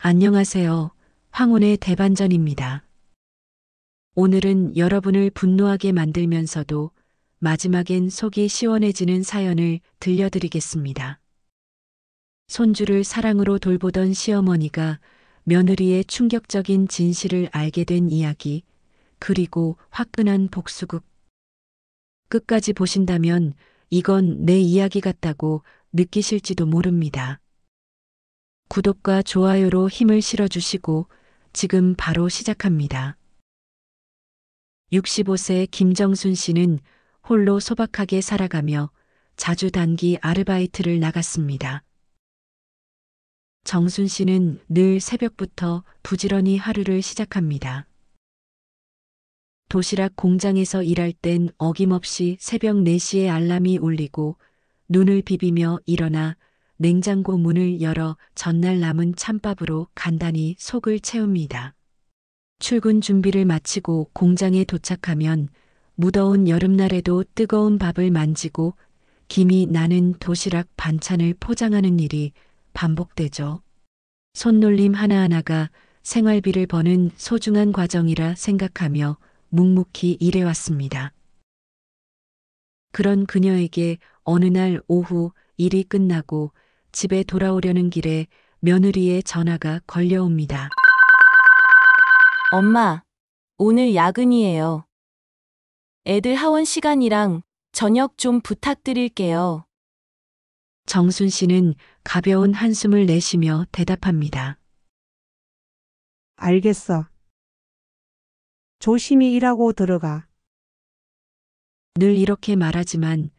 안녕하세요. 황혼의 대반전입니다. 오늘은 여러분을 분노하게 만들면서도 마지막엔 속이 시원해지는 사연을 들려드리겠습니다. 손주를 사랑으로 돌보던 시어머니가 며느리의 충격적인 진실을 알게 된 이야기, 그리고 화끈한 복수극. 끝까지 보신다면 이건 내 이야기 같다고 느끼실지도 모릅니다. 구독과 좋아요로 힘을 실어주시고 지금 바로 시작합니다. 65세 김정순 씨는 홀로 소박하게 살아가며 자주 단기 아르바이트를 나갔습니다. 정순 씨는 늘 새벽부터 부지런히 하루를 시작합니다. 도시락 공장에서 일할 땐 어김없이 새벽 4시에 알람이 울리고 눈을 비비며 일어나 냉장고 문을 열어 전날 남은 찬밥으로 간단히 속을 채웁니다. 출근 준비를 마치고 공장에 도착하면 무더운 여름날에도 뜨거운 밥을 만지고 김이 나는 도시락 반찬을 포장하는 일이 반복되죠. 손놀림 하나하나가 생활비를 버는 소중한 과정이라 생각하며 묵묵히 일해왔습니다. 그런 그녀에게 어느 날 오후 일이 끝나고 집에 돌아오려는 길에 며느리의 전화가 걸려옵니다. 엄마, 오늘 야근이에요. 애들 하원 시간이랑 저녁 좀 부탁드릴게요. 정순 씨는 가벼운 한숨을 내쉬며 대답합니다. 알겠어. 조심히 일하고 들어가. 늘 이렇게 말하지만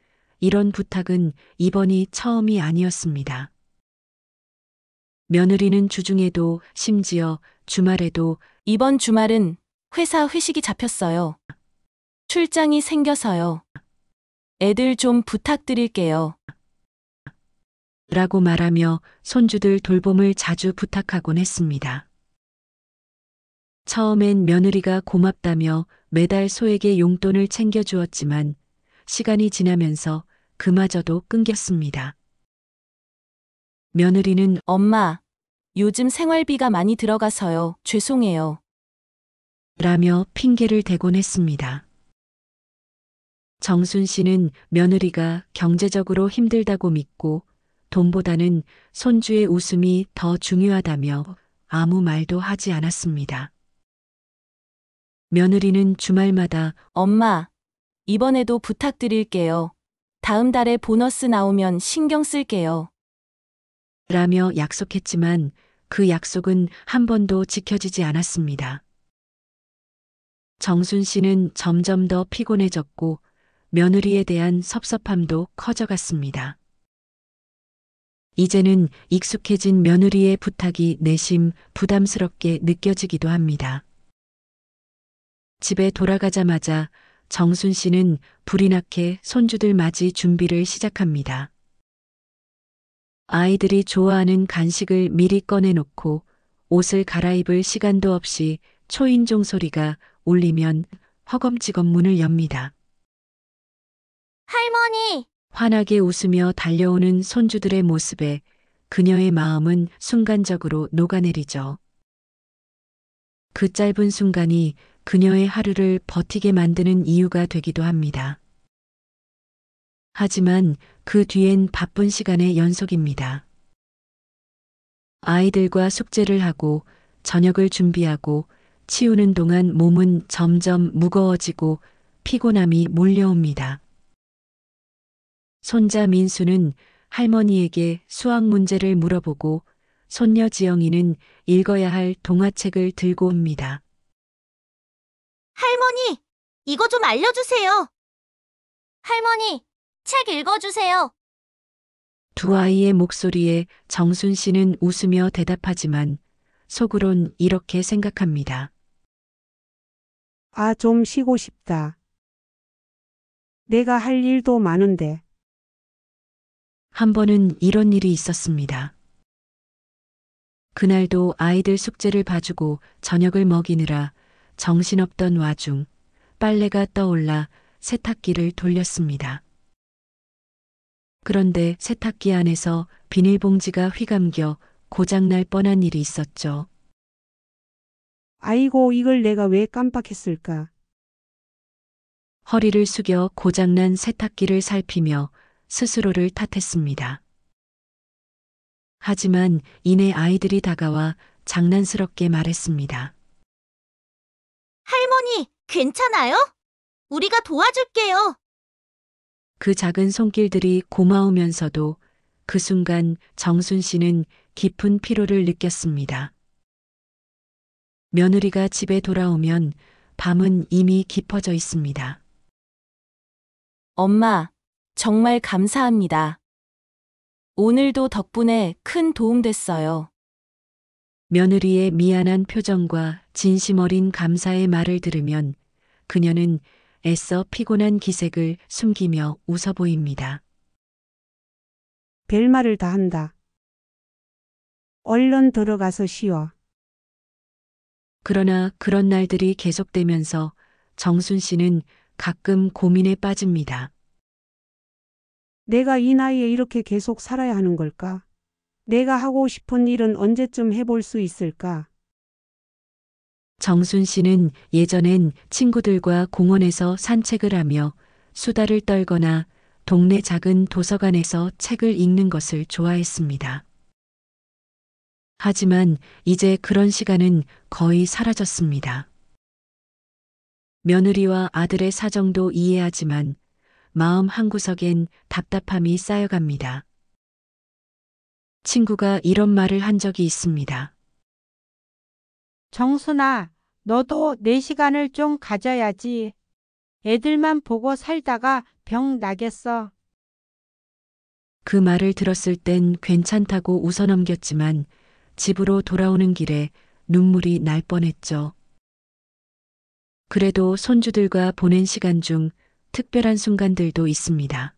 이런 부탁은 이번이 처음이 아니었습니다. 며느리는 주중에도 심지어 주말에도 이번 주말은 회사 회식이 잡혔어요. 출장이 생겨서요. 애들 좀 부탁드릴게요. 라고 말하며 손주들 돌봄을 자주 부탁하곤 했습니다. 처음엔 며느리가 고맙다며 매달 소에게 용돈을 챙겨주었지만 시간이 지나면서 그마저도 끊겼습니다. 며느리는 엄마, 요즘 생활비가 많이 들어가서요. 죄송해요. 라며 핑계를 대곤 했습니다. 정순 씨는 며느리가 경제적으로 힘들다고 믿고 돈보다는 손주의 웃음이 더 중요하다며 아무 말도 하지 않았습니다. 며느리는 주말마다 엄마, 이번에도 부탁드릴게요. 다음 달에 보너스 나오면 신경 쓸게요. 라며 약속했지만 그 약속은 한 번도 지켜지지 않았습니다. 정순 씨는 점점 더 피곤해졌고 며느리에 대한 섭섭함도 커져갔습니다. 이제는 익숙해진 며느리의 부탁이 내심 부담스럽게 느껴지기도 합니다. 집에 돌아가자마자 정순 씨는 불이 나게 손주들 맞이 준비를 시작합니다. 아이들이 좋아하는 간식을 미리 꺼내놓고 옷을 갈아입을 시간도 없이 초인종 소리가 울리면 허겁지겁 문을 엽니다. 할머니! 환하게 웃으며 달려오는 손주들의 모습에 그녀의 마음은 순간적으로 녹아내리죠. 그 짧은 순간이 그녀의 하루를 버티게 만드는 이유가 되기도 합니다. 하지만 그 뒤엔 바쁜 시간의 연속입니다. 아이들과 숙제를 하고 저녁을 준비하고 치우는 동안 몸은 점점 무거워지고 피곤함이 몰려옵니다. 손자 민수는 할머니에게 수학 문제를 물어보고 손녀 지영이는 읽어야 할 동화책을 들고 옵니다. 할머니, 이거 좀 알려주세요. 할머니, 책 읽어주세요. 두 아이의 목소리에 정순 씨는 웃으며 대답하지만 속으론 이렇게 생각합니다. 아, 좀 쉬고 싶다. 내가 할 일도 많은데. 한 번은 이런 일이 있었습니다. 그날도 아이들 숙제를 봐주고 저녁을 먹이느라 정신없던 와중 빨래가 떠올라 세탁기를 돌렸습니다. 그런데 세탁기 안에서 비닐봉지가 휘감겨 고장날 뻔한 일이 있었죠. 아이고, 이걸 내가 왜 깜빡했을까? 허리를 숙여 고장난 세탁기를 살피며 스스로를 탓했습니다. 하지만 이내 아이들이 다가와 장난스럽게 말했습니다. 할머니, 괜찮아요? 우리가 도와줄게요. 그 작은 손길들이 고마우면서도 그 순간 정순 씨는 깊은 피로를 느꼈습니다. 며느리가 집에 돌아오면 밤은 이미 깊어져 있습니다. 엄마, 정말 감사합니다. 오늘도 덕분에 큰 도움 됐어요. 며느리의 미안한 표정과 진심 어린 감사의 말을 들으면 그녀는 애써 피곤한 기색을 숨기며 웃어 보입니다. 별말을 다 한다. 얼른 들어가서 쉬어. 그러나 그런 날들이 계속되면서 정순 씨는 가끔 고민에 빠집니다. 내가 이 나이에 이렇게 계속 살아야 하는 걸까? 내가 하고 싶은 일은 언제쯤 해볼 수 있을까? 정순 씨는 예전엔 친구들과 공원에서 산책을 하며 수다를 떨거나 동네 작은 도서관에서 책을 읽는 것을 좋아했습니다. 하지만 이제 그런 시간은 거의 사라졌습니다. 며느리와 아들의 사정도 이해하지만 마음 한구석엔 답답함이 쌓여갑니다. 친구가 이런 말을 한 적이 있습니다. 정순아, 너도 내 시간을 좀 가져야지. 애들만 보고 살다가 병 나겠어. 그 말을 들었을 땐 괜찮다고 웃어넘겼지만 집으로 돌아오는 길에 눈물이 날 뻔했죠. 그래도 손주들과 보낸 시간 중 특별한 순간들도 있습니다.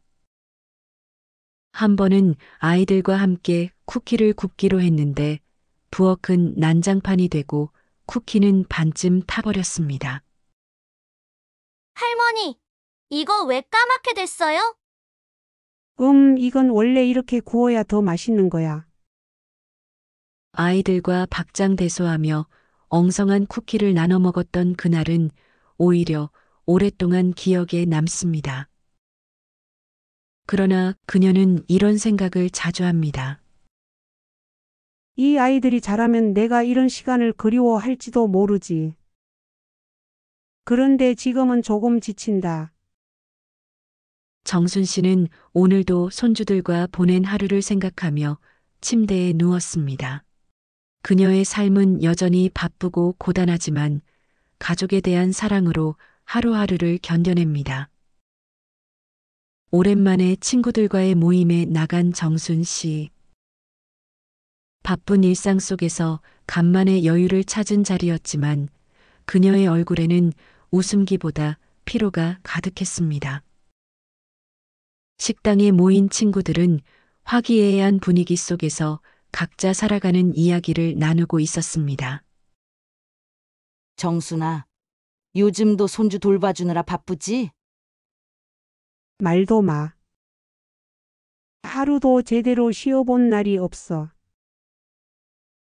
한 번은 아이들과 함께 쿠키를 굽기로 했는데 부엌은 난장판이 되고 쿠키는 반쯤 타버렸습니다. 할머니, 이거 왜 까맣게 됐어요? 이건 원래 이렇게 구워야 더 맛있는 거야. 아이들과 박장대소하며 엉성한 쿠키를 나눠 먹었던 그날은 오히려 오랫동안 기억에 남습니다. 그러나 그녀는 이런 생각을 자주 합니다. 이 아이들이 자라면 내가 이런 시간을 그리워할지도 모르지. 그런데 지금은 조금 지친다. 정순 씨는 오늘도 손주들과 보낸 하루를 생각하며 침대에 누웠습니다. 그녀의 삶은 여전히 바쁘고 고단하지만 가족에 대한 사랑으로 하루하루를 견뎌냅니다. 오랜만에 친구들과의 모임에 나간 정순 씨. 바쁜 일상 속에서 간만에 여유를 찾은 자리였지만 그녀의 얼굴에는 웃음기보다 피로가 가득했습니다. 식당에 모인 친구들은 화기애애한 분위기 속에서 각자 살아가는 이야기를 나누고 있었습니다. 정순아, 요즘도 손주 돌봐주느라 바쁘지? 말도 마. 하루도 제대로 쉬어본 날이 없어.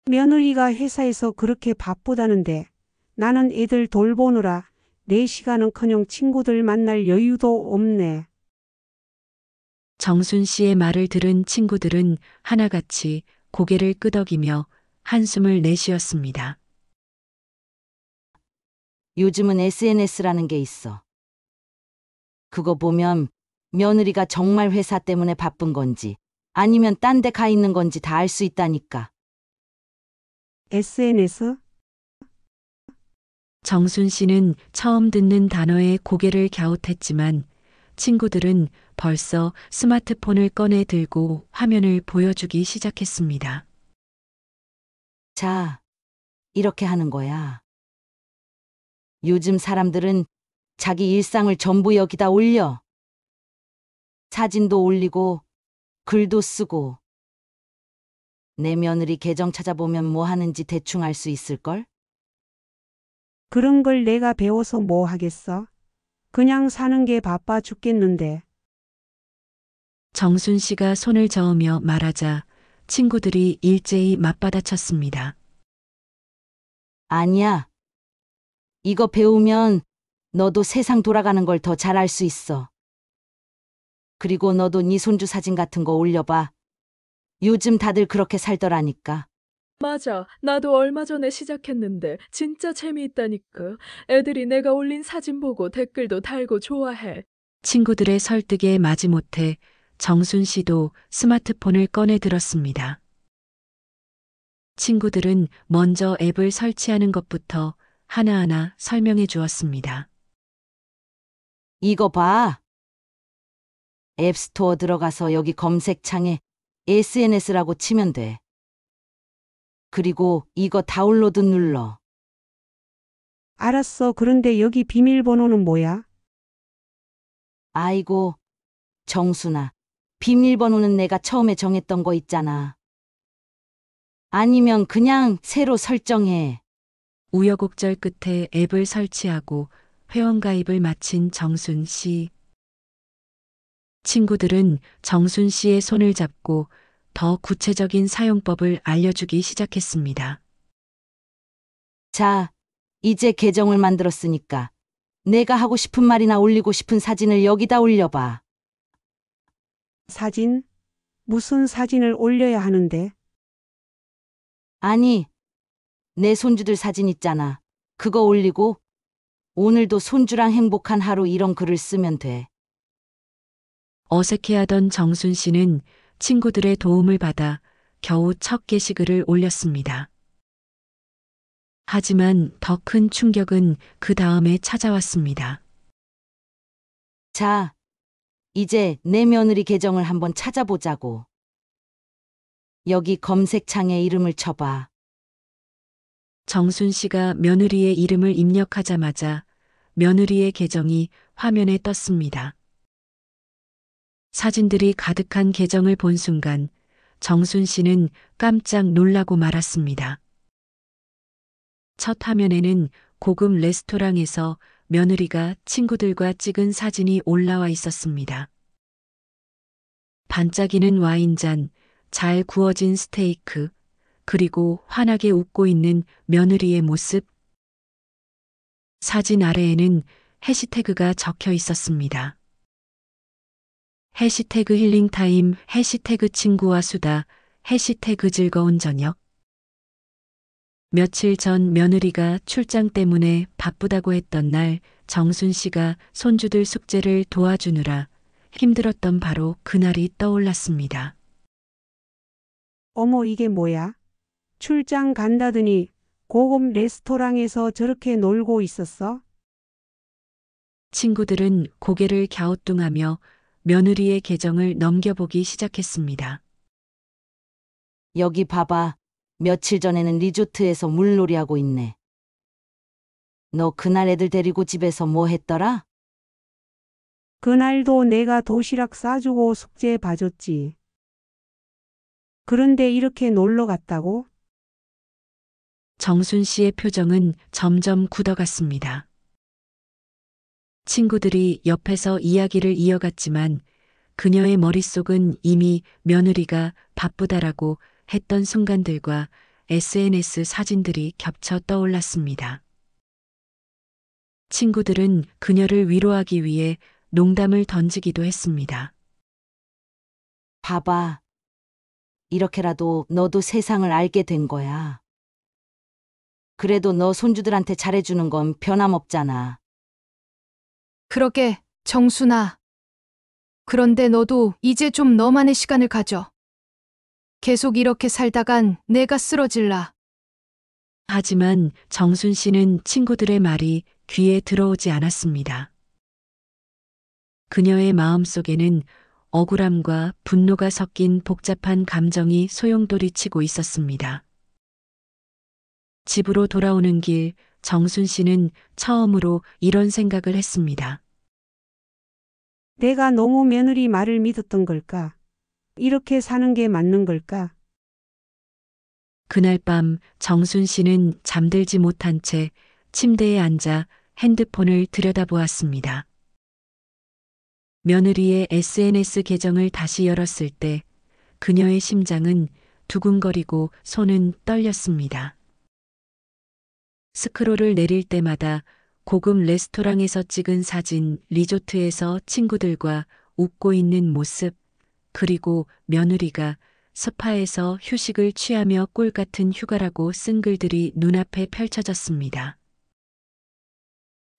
며느리가 회사에서 그렇게 바쁘다는데 나는 애들 돌보느라 내 시간은커녕 친구들 만날 여유도 없네. 정순 씨의 말을 들은 친구들은 하나같이 고개를 끄덕이며 한숨을 내쉬었습니다. 요즘은 SNS라는 게 있어. 그거 보면 며느리가 정말 회사 때문에 바쁜 건지 아니면 딴 데 가 있는 건지 다 알 수 있다니까. SNS? 정순 씨는 처음 듣는 단어에 고개를 갸웃했지만 친구들은 벌써 스마트폰을 꺼내 들고 화면을 보여주기 시작했습니다. 자, 이렇게 하는 거야. 요즘 사람들은 자기 일상을 전부 여기다 올려. 사진도 올리고 글도 쓰고. 내 며느리 계정 찾아보면 뭐 하는지 대충 알 수 있을걸? 그런 걸 내가 배워서 뭐 하겠어? 그냥 사는 게 바빠 죽겠는데. 정순 씨가 손을 저으며 말하자 친구들이 일제히 맞받아쳤습니다. 아니야. 이거 배우면 너도 세상 돌아가는 걸 더 잘 알 수 있어. 그리고 너도 네 손주 사진 같은 거 올려봐. 요즘 다들 그렇게 살더라니까. 맞아. 나도 얼마 전에 시작했는데 진짜 재미있다니까. 애들이 내가 올린 사진 보고 댓글도 달고 좋아해. 친구들의 설득에 마지못해 정순 씨도 스마트폰을 꺼내 들었습니다. 친구들은 먼저 앱을 설치하는 것부터 하나하나 설명해 주었습니다. 이거 봐. 앱스토어 들어가서 여기 검색창에 SNS라고 치면 돼. 그리고 이거 다운로드 눌러. 알았어. 그런데 여기 비밀번호는 뭐야? 아이고, 정순아. 비밀번호는 내가 처음에 정했던 거 있잖아. 아니면 그냥 새로 설정해. 우여곡절 끝에 앱을 설치하고 회원가입을 마친 정순 씨. 친구들은 정순 씨의 손을 잡고 더 구체적인 사용법을 알려주기 시작했습니다. 자, 이제 계정을 만들었으니까 내가 하고 싶은 말이나 올리고 싶은 사진을 여기다 올려봐. 사진? 무슨 사진을 올려야 하는데? 아니, 내 손주들 사진 있잖아. 그거 올리고 오늘도 손주랑 행복한 하루 이런 글을 쓰면 돼. 어색해하던 정순 씨는 친구들의 도움을 받아 겨우 첫 게시글을 올렸습니다. 하지만 더 큰 충격은 그 다음에 찾아왔습니다. 자, 이제 내 며느리 계정을 한번 찾아보자고. 여기 검색창에 이름을 쳐봐. 정순 씨가 며느리의 이름을 입력하자마자 며느리의 계정이 화면에 떴습니다. 사진들이 가득한 계정을 본 순간 정순 씨는 깜짝 놀라고 말았습니다. 첫 화면에는 고급 레스토랑에서 며느리가 친구들과 찍은 사진이 올라와 있었습니다. 반짝이는 와인잔, 잘 구워진 스테이크, 그리고 환하게 웃고 있는 며느리의 모습. 사진 아래에는 해시태그가 적혀 있었습니다. 해시태그 힐링타임, 해시태그 친구와 수다, 해시태그 즐거운 저녁. 며칠 전 며느리가 출장 때문에 바쁘다고 했던 날 정순 씨가 손주들 숙제를 도와주느라 힘들었던 바로 그날이 떠올랐습니다. 어머, 이게 뭐야? 출장 간다더니 고급 레스토랑에서 저렇게 놀고 있었어? 친구들은 고개를 갸우뚱하며 며느리의 계정을 넘겨보기 시작했습니다. 여기 봐봐. 며칠 전에는 리조트에서 물놀이하고 있네. 너 그날 애들 데리고 집에서 뭐 했더라? 그날도 내가 도시락 싸주고 숙제 봐줬지. 그런데 이렇게 놀러 갔다고? 정순 씨의 표정은 점점 굳어갔습니다. 친구들이 옆에서 이야기를 이어갔지만 그녀의 머릿속은 이미 며느리가 바쁘다라고 했던 순간들과 SNS 사진들이 겹쳐 떠올랐습니다. 친구들은 그녀를 위로하기 위해 농담을 던지기도 했습니다. 봐봐. 이렇게라도 너도 세상을 알게 된 거야. 그래도 너 손주들한테 잘해주는 건 변함없잖아. 그러게, 정순아. 그런데 너도 이제 좀 너만의 시간을 가져. 계속 이렇게 살다간 내가 쓰러질라. 하지만 정순 씨는 친구들의 말이 귀에 들어오지 않았습니다. 그녀의 마음속에는 억울함과 분노가 섞인 복잡한 감정이 소용돌이치고 있었습니다. 집으로 돌아오는 길 정순 씨는 처음으로 이런 생각을 했습니다. 내가 너무 며느리 말을 믿었던 걸까? 이렇게 사는 게 맞는 걸까? 그날 밤 정순 씨는 잠들지 못한 채 침대에 앉아 핸드폰을 들여다보았습니다. 며느리의 SNS 계정을 다시 열었을 때 그녀의 심장은 두근거리고 손은 떨렸습니다. 스크롤을 내릴 때마다 고급 레스토랑에서 찍은 사진, 리조트에서 친구들과 웃고 있는 모습, 그리고 며느리가 스파에서 휴식을 취하며 꿀 같은 휴가라고 쓴 글들이 눈앞에 펼쳐졌습니다.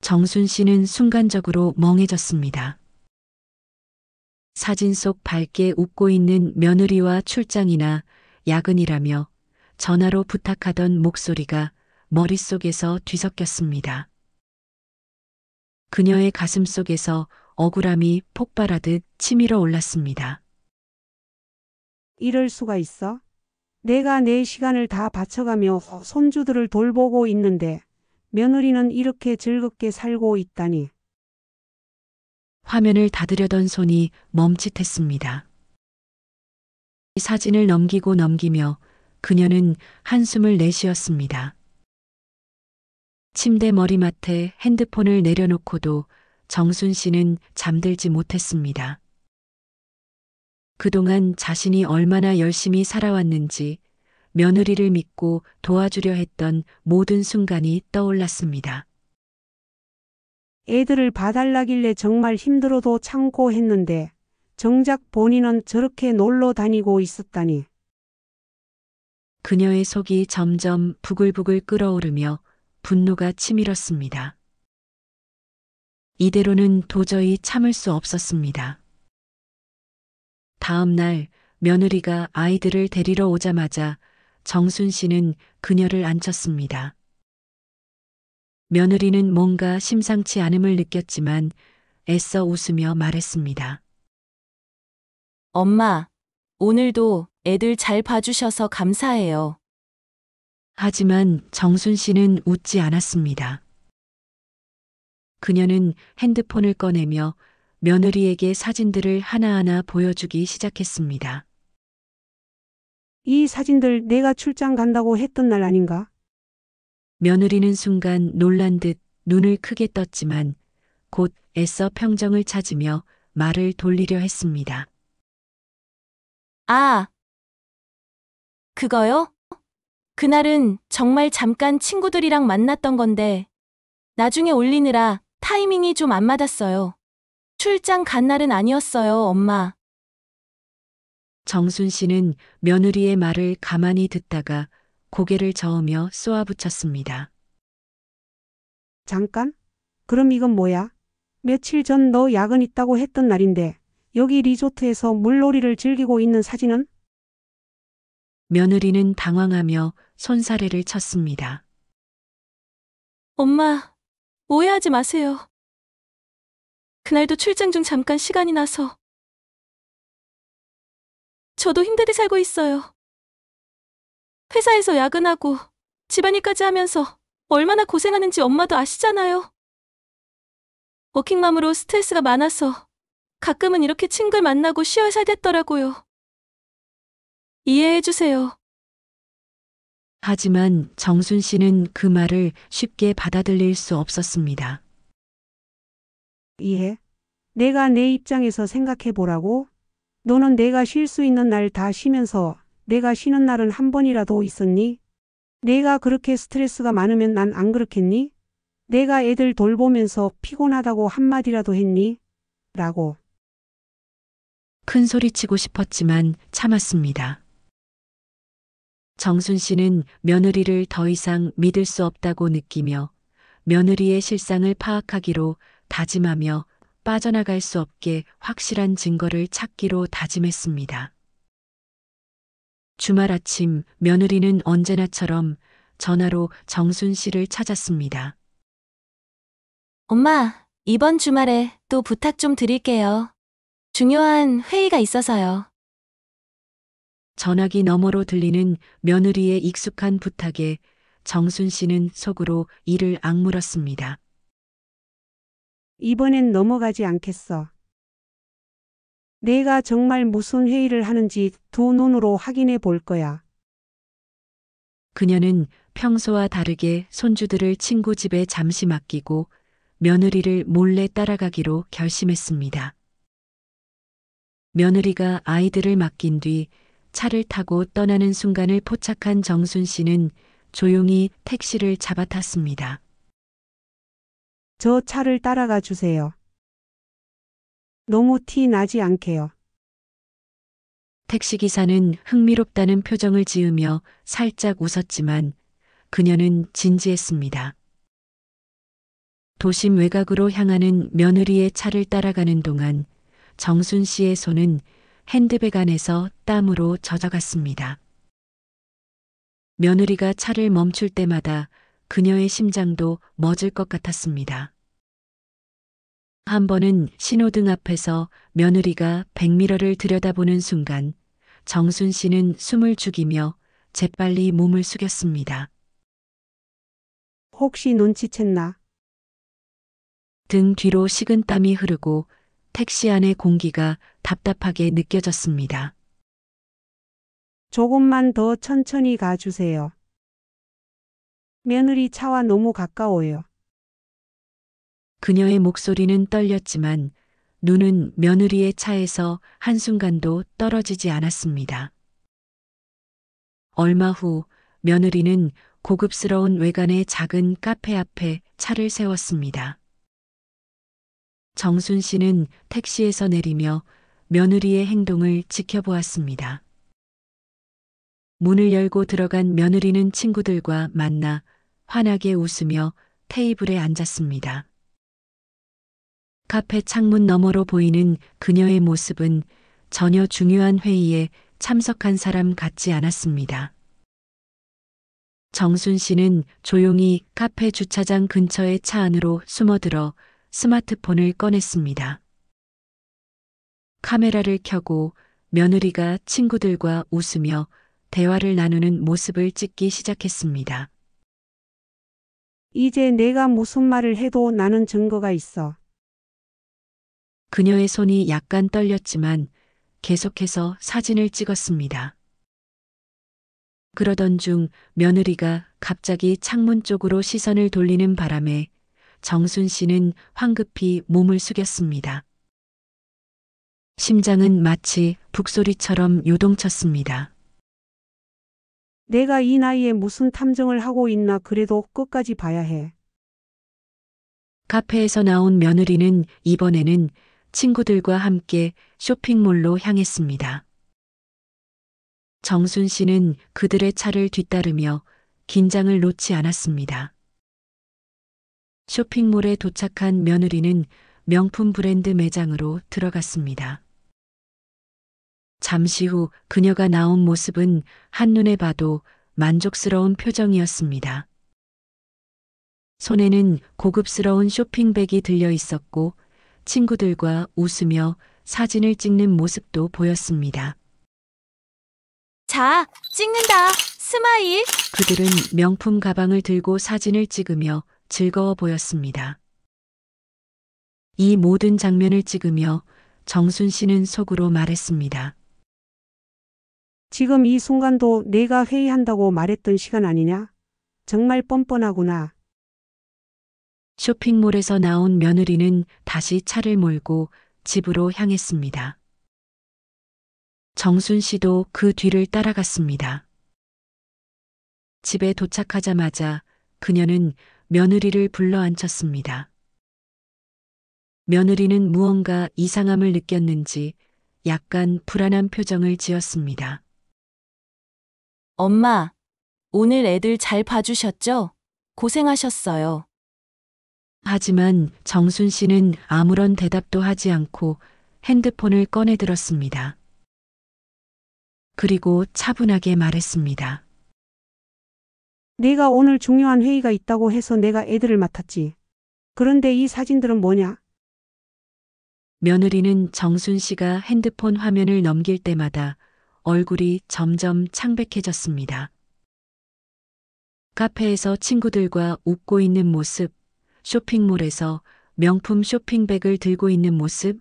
정순 씨는 순간적으로 멍해졌습니다. 사진 속 밝게 웃고 있는 며느리와 출장이나 야근이라며 전화로 부탁하던 목소리가 머릿속에서 뒤섞였습니다. 그녀의 가슴 속에서 억울함이 폭발하듯 치밀어 올랐습니다. 이럴 수가 있어? 내가 내 시간을 다 바쳐가며 손주들을 돌보고 있는데 며느리는 이렇게 즐겁게 살고 있다니. 화면을 닫으려던 손이 멈칫했습니다. 사진을 넘기고 넘기며 그녀는 한숨을 내쉬었습니다. 침대 머리맡에 핸드폰을 내려놓고도 정순 씨는 잠들지 못했습니다. 그동안 자신이 얼마나 열심히 살아왔는지 며느리를 믿고 도와주려 했던 모든 순간이 떠올랐습니다. 애들을 봐달라길래 정말 힘들어도 참고 했는데 정작 본인은 저렇게 놀러 다니고 있었다니. 그녀의 속이 점점 부글부글 끓어오르며 분노가 치밀었습니다. 이대로는 도저히 참을 수 없었습니다. 다음 날 며느리가 아이들을 데리러 오자마자 정순 씨는 그녀를 안쳤습니다. 며느리는 뭔가 심상치 않음을 느꼈지만 애써 웃으며 말했습니다. 엄마, 오늘도 애들 잘 봐주셔서 감사해요. 하지만 정순 씨는 웃지 않았습니다. 그녀는 핸드폰을 꺼내며 며느리에게 사진들을 하나하나 보여주기 시작했습니다. 이 사진들 내가 출장 간다고 했던 날 아닌가? 며느리는 순간 놀란 듯 눈을 크게 떴지만 곧 애써 평정을 찾으며 말을 돌리려 했습니다. 아, 그거요? 그날은 정말 잠깐 친구들이랑 만났던 건데 나중에 올리느라 타이밍이 좀 안 맞았어요. 출장 간 날은 아니었어요, 엄마. 정순 씨는 며느리의 말을 가만히 듣다가 고개를 저으며 쏘아붙였습니다. 잠깐? 그럼 이건 뭐야? 며칠 전 너 야근 있다고 했던 날인데 여기 리조트에서 물놀이를 즐기고 있는 사진은? 며느리는 당황하며 손사래를 쳤습니다. 엄마, 오해하지 마세요. 그날도 출장 중 잠깐 시간이 나서. 저도 힘들게 살고 있어요. 회사에서 야근하고 집안일까지 하면서 얼마나 고생하는지 엄마도 아시잖아요. 워킹맘으로 스트레스가 많아서 가끔은 이렇게 친구를 만나고 쉬어야 살겠더라고요. 이해해주세요. 하지만 정순 씨는 그 말을 쉽게 받아들일 수 없었습니다. 이해? 내가 내 입장에서 생각해 보라고? 너는 내가 쉴 수 있는 날 다 쉬면서 내가 쉬는 날은 한 번이라도 있었니? 내가 그렇게 스트레스가 많으면 난 안 그렇겠니? 내가 애들 돌보면서 피곤하다고 한마디라도 했니? 라고. 큰 소리치고 싶었지만 참았습니다. 정순 씨는 며느리를 더 이상 믿을 수 없다고 느끼며 며느리의 실상을 파악하기로 다짐하며 빠져나갈 수 없게 확실한 증거를 찾기로 다짐했습니다. 주말 아침 며느리는 언제나처럼 전화로 정순 씨를 찾았습니다. 엄마, 이번 주말에 또 부탁 좀 드릴게요. 중요한 회의가 있어서요. 전화기 너머로 들리는 며느리의 익숙한 부탁에 정순 씨는 속으로 이를 악물었습니다. 이번엔 넘어가지 않겠어. 내가 정말 무슨 회의를 하는지 두 눈으로 확인해 볼 거야. 그녀는 평소와 다르게 손주들을 친구 집에 잠시 맡기고 며느리를 몰래 따라가기로 결심했습니다. 며느리가 아이들을 맡긴 뒤 차를 타고 떠나는 순간을 포착한 정순 씨는 조용히 택시를 잡아탔습니다. 저 차를 따라가 주세요. 너무 티 나지 않게요. 택시기사는 흥미롭다는 표정을 지으며 살짝 웃었지만 그녀는 진지했습니다. 도심 외곽으로 향하는 며느리의 차를 따라가는 동안 정순 씨의 손은 핸드백 안에서 땀으로 젖어갔습니다. 며느리가 차를 멈출 때마다 그녀의 심장도 멎을 것 같았습니다. 한 번은 신호등 앞에서 며느리가 백미러를 들여다보는 순간 정순 씨는 숨을 죽이며 재빨리 몸을 숙였습니다. 혹시 눈치챘나? 등 뒤로 식은땀이 흐르고 택시 안의 공기가 답답하게 느껴졌습니다. 조금만 더 천천히 가주세요. 며느리 차와 너무 가까워요. 그녀의 목소리는 떨렸지만 눈은 며느리의 차에서 한순간도 떨어지지 않았습니다. 얼마 후 며느리는 고급스러운 외관의 작은 카페 앞에 차를 세웠습니다. 정순 씨는 택시에서 내리며 며느리의 행동을 지켜보았습니다. 문을 열고 들어간 며느리는 친구들과 만나 환하게 웃으며 테이블에 앉았습니다. 카페 창문 너머로 보이는 그녀의 모습은 전혀 중요한 회의에 참석한 사람 같지 않았습니다. 정순 씨는 조용히 카페 주차장 근처의 차 안으로 숨어들어 스마트폰을 꺼냈습니다. 카메라를 켜고 며느리가 친구들과 웃으며 대화를 나누는 모습을 찍기 시작했습니다. 이제 내가 무슨 말을 해도 나는 증거가 있어. 그녀의 손이 약간 떨렸지만 계속해서 사진을 찍었습니다. 그러던 중 며느리가 갑자기 창문 쪽으로 시선을 돌리는 바람에 정순 씨는 황급히 몸을 숙였습니다. 심장은 마치 북소리처럼 요동쳤습니다. 내가 이 나이에 무슨 탐정을 하고 있나 그래도 끝까지 봐야 해. 카페에서 나온 며느리는 이번에는 친구들과 함께 쇼핑몰로 향했습니다. 정순 씨는 그들의 차를 뒤따르며 긴장을 놓지 않았습니다. 쇼핑몰에 도착한 며느리는 명품 브랜드 매장으로 들어갔습니다. 잠시 후 그녀가 나온 모습은 한눈에 봐도 만족스러운 표정이었습니다. 손에는 고급스러운 쇼핑백이 들려 있었고 친구들과 웃으며 사진을 찍는 모습도 보였습니다. 자, 찍는다. 스마일. 그들은 명품 가방을 들고 사진을 찍으며 즐거워 보였습니다. 이 모든 장면을 찍으며 정순 씨는 속으로 말했습니다. 지금 이 순간도 내가 회의한다고 말했던 시간 아니냐? 정말 뻔뻔하구나. 쇼핑몰에서 나온 며느리는 다시 차를 몰고 집으로 향했습니다. 정순 씨도 그 뒤를 따라갔습니다. 집에 도착하자마자 그녀는 며느리를 불러 앉혔습니다. 며느리는 무언가 이상함을 느꼈는지 약간 불안한 표정을 지었습니다. 엄마, 오늘 애들 잘 봐주셨죠? 고생하셨어요. 하지만 정순 씨는 아무런 대답도 하지 않고 핸드폰을 꺼내 들었습니다. 그리고 차분하게 말했습니다. 내가 오늘 중요한 회의가 있다고 해서 내가 애들을 맡았지. 그런데 이 사진들은 뭐냐? 며느리는 정순 씨가 핸드폰 화면을 넘길 때마다 얼굴이 점점 창백해졌습니다. 카페에서 친구들과 웃고 있는 모습, 쇼핑몰에서 명품 쇼핑백을 들고 있는 모습,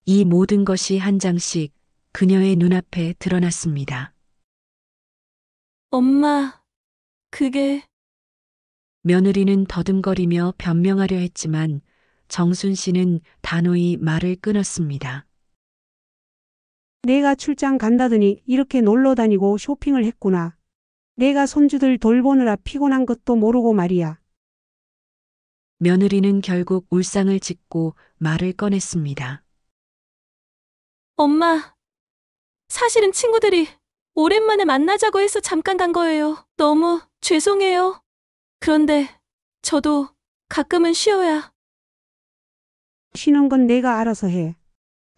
이 모든 것이 한 장씩 그녀의 눈앞에 드러났습니다. 엄마, 그게... 며느리는 더듬거리며 변명하려 했지만 정순 씨는 단호히 말을 끊었습니다. 내가 출장 간다더니 이렇게 놀러 다니고 쇼핑을 했구나. 내가 손주들 돌보느라 피곤한 것도 모르고 말이야. 며느리는 결국 울상을 짓고 말을 꺼냈습니다. 엄마, 사실은 친구들이 오랜만에 만나자고 해서 잠깐 간 거예요. 너무 죄송해요. 그런데 저도 가끔은 쉬어야. 쉬는 건 내가 알아서 해.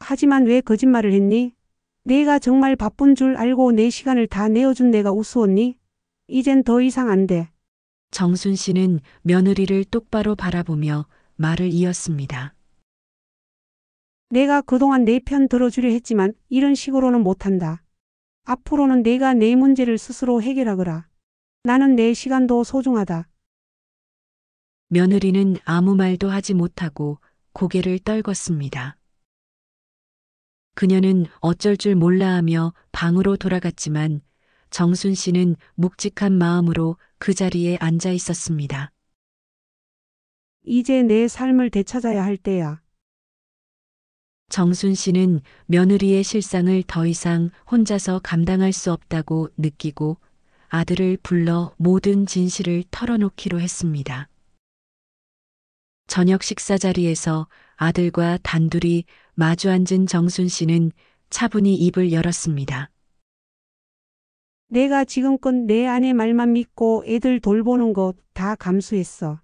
하지만 왜 거짓말을 했니? 내가 정말 바쁜 줄 알고 내 시간을 다 내어준 내가 우스웠니? 이젠 더 이상 안 돼. 정순 씨는 며느리를 똑바로 바라보며 말을 이었습니다. 내가 그동안 내 편 들어주려 했지만 이런 식으로는 못한다. 앞으로는 내가 내 문제를 스스로 해결하거라. 나는 내 시간도 소중하다. 며느리는 아무 말도 하지 못하고 고개를 떨궜습니다. 그녀는 어쩔 줄 몰라 하며 방으로 돌아갔지만 정순 씨는 묵직한 마음으로 그 자리에 앉아 있었습니다. 이제 내 삶을 되찾아야 할 때야. 정순 씨는 며느리의 실상을 더 이상 혼자서 감당할 수 없다고 느끼고 아들을 불러 모든 진실을 털어놓기로 했습니다. 저녁 식사 자리에서 아들과 단둘이 마주 앉은 정순 씨는 차분히 입을 열었습니다. 내가 지금껏 내 아내 말만 믿고 애들 돌보는 거 다 감수했어.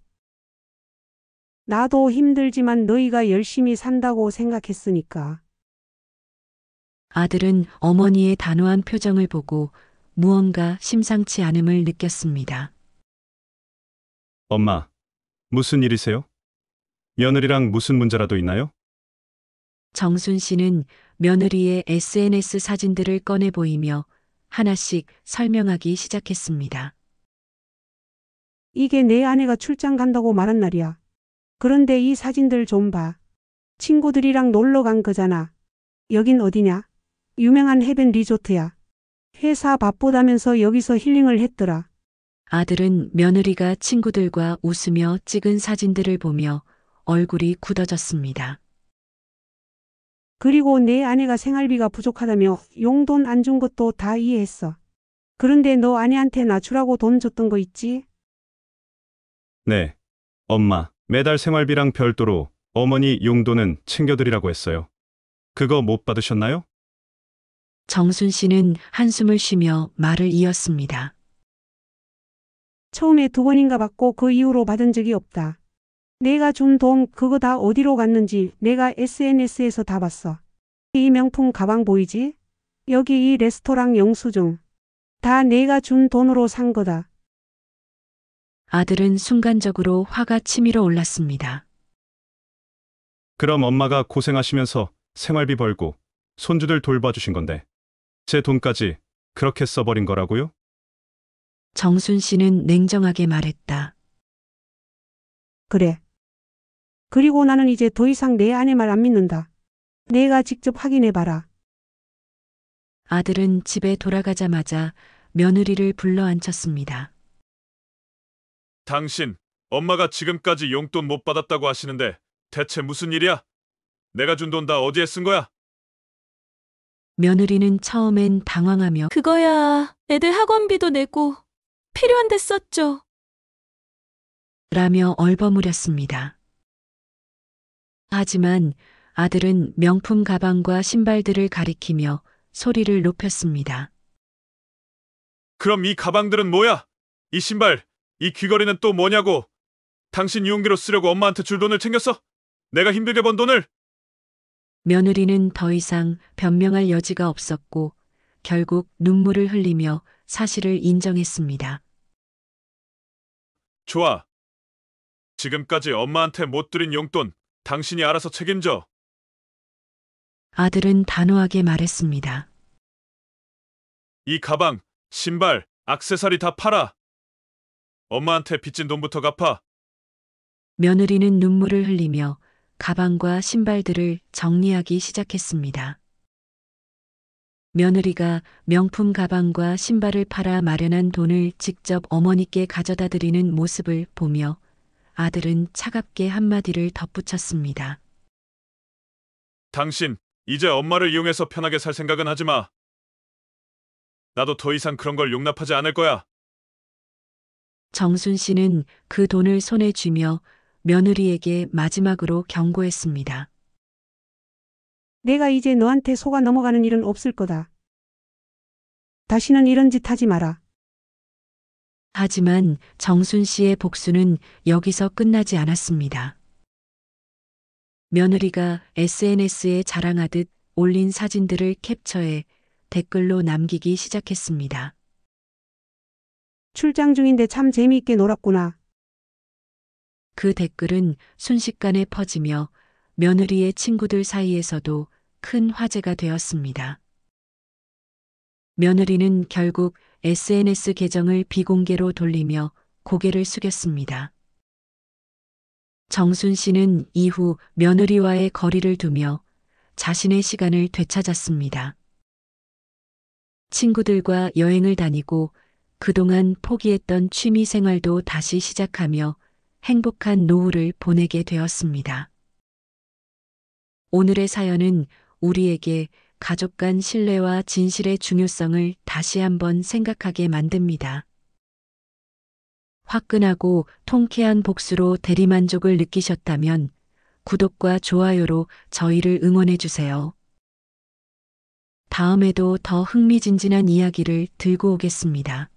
나도 힘들지만 너희가 열심히 산다고 생각했으니까. 아들은 어머니의 단호한 표정을 보고 무언가 심상치 않음을 느꼈습니다. 엄마, 무슨 일이세요? 며느리랑 무슨 문제라도 있나요? 정순 씨는 며느리의 SNS 사진들을 꺼내 보이며 하나씩 설명하기 시작했습니다. 이게 내 아내가 출장 간다고 말한 날이야. 그런데 이 사진들 좀 봐. 친구들이랑 놀러 간 거잖아. 여긴 어디냐? 유명한 해변 리조트야. 회사 바쁘다면서 여기서 힐링을 했더라. 아들은 며느리가 친구들과 웃으며 찍은 사진들을 보며 얼굴이 굳어졌습니다. 그리고 내 아내가 생활비가 부족하다며 용돈 안 준 것도 다 이해했어. 그런데 너 아내한테 낮추라고 돈 줬던 거 있지? 네. 엄마, 매달 생활비랑 별도로 어머니 용돈은 챙겨드리라고 했어요. 그거 못 받으셨나요? 정순 씨는 한숨을 쉬며 말을 이었습니다. 처음에 2번인가 받고 그 이후로 받은 적이 없다. 내가 준 돈 그거 다 어디로 갔는지 내가 SNS에서 다 봤어. 이 명품 가방 보이지? 여기 이 레스토랑 영수증. 다 내가 준 돈으로 산 거다. 아들은 순간적으로 화가 치밀어 올랐습니다. 그럼 엄마가 고생하시면서 생활비 벌고 손주들 돌봐주신 건데 제 돈까지 그렇게 써버린 거라고요? 정순 씨는 냉정하게 말했다. 그래. 그리고 나는 이제 더 이상 내 아내 말 안 믿는다. 내가 직접 확인해봐라. 아들은 집에 돌아가자마자 며느리를 불러 앉혔습니다. 당신, 엄마가 지금까지 용돈 못 받았다고 하시는데 대체 무슨 일이야? 내가 준 돈 다 어디에 쓴 거야? 며느리는 처음엔 당황하며 그거야 애들 학원비도 내고 필요한 데 썼죠. 라며 얼버무렸습니다. 하지만 아들은 명품 가방과 신발들을 가리키며 소리를 높였습니다. 그럼 이 가방들은 뭐야? 이 신발, 이 귀걸이는 또 뭐냐고? 당신 유흥비로 쓰려고 엄마한테 줄 돈을 챙겼어? 내가 힘들게 번 돈을? 며느리는 더 이상 변명할 여지가 없었고 결국 눈물을 흘리며 사실을 인정했습니다. 좋아. 지금까지 엄마한테 못 드린 용돈 당신이 알아서 책임져. 아들은 단호하게 말했습니다. 이 가방, 신발, 액세서리 다 팔아. 엄마한테 빚진 돈부터 갚아. 며느리는 눈물을 흘리며 가방과 신발들을 정리하기 시작했습니다. 며느리가 명품 가방과 신발을 팔아 마련한 돈을 직접 어머니께 가져다 드리는 모습을 보며 아들은 차갑게 한마디를 덧붙였습니다. 당신 이제 엄마를 이용해서 편하게 살 생각은 하지 마. 나도 더 이상 그런 걸 용납하지 않을 거야. 정순 씨는 그 돈을 손에 쥐며 며느리에게 마지막으로 경고했습니다. 내가 이제 너한테 속아 넘어가는 일은 없을 거다. 다시는 이런 짓 하지 마라. 하지만 정순 씨의 복수는 여기서 끝나지 않았습니다. 며느리가 SNS에 자랑하듯 올린 사진들을 캡처해 댓글로 남기기 시작했습니다. 출장 중인데 참 재미있게 놀았구나. 그 댓글은 순식간에 퍼지며 며느리의 친구들 사이에서도 큰 화제가 되었습니다. 며느리는 결국 SNS 계정을 비공개로 돌리며 고개를 숙였습니다. 정순 씨는 이후 며느리와의 거리를 두며 자신의 시간을 되찾았습니다. 친구들과 여행을 다니고 그동안 포기했던 취미 생활도 다시 시작하며 행복한 노후를 보내게 되었습니다. 오늘의 사연은 우리에게 가족 간 신뢰와 진실의 중요성을 다시 한번 생각하게 만듭니다. 화끈하고 통쾌한 복수로 대리만족을 느끼셨다면 구독과 좋아요로 저희를 응원해 주세요. 다음에도 더 흥미진진한 이야기를 들고 오겠습니다.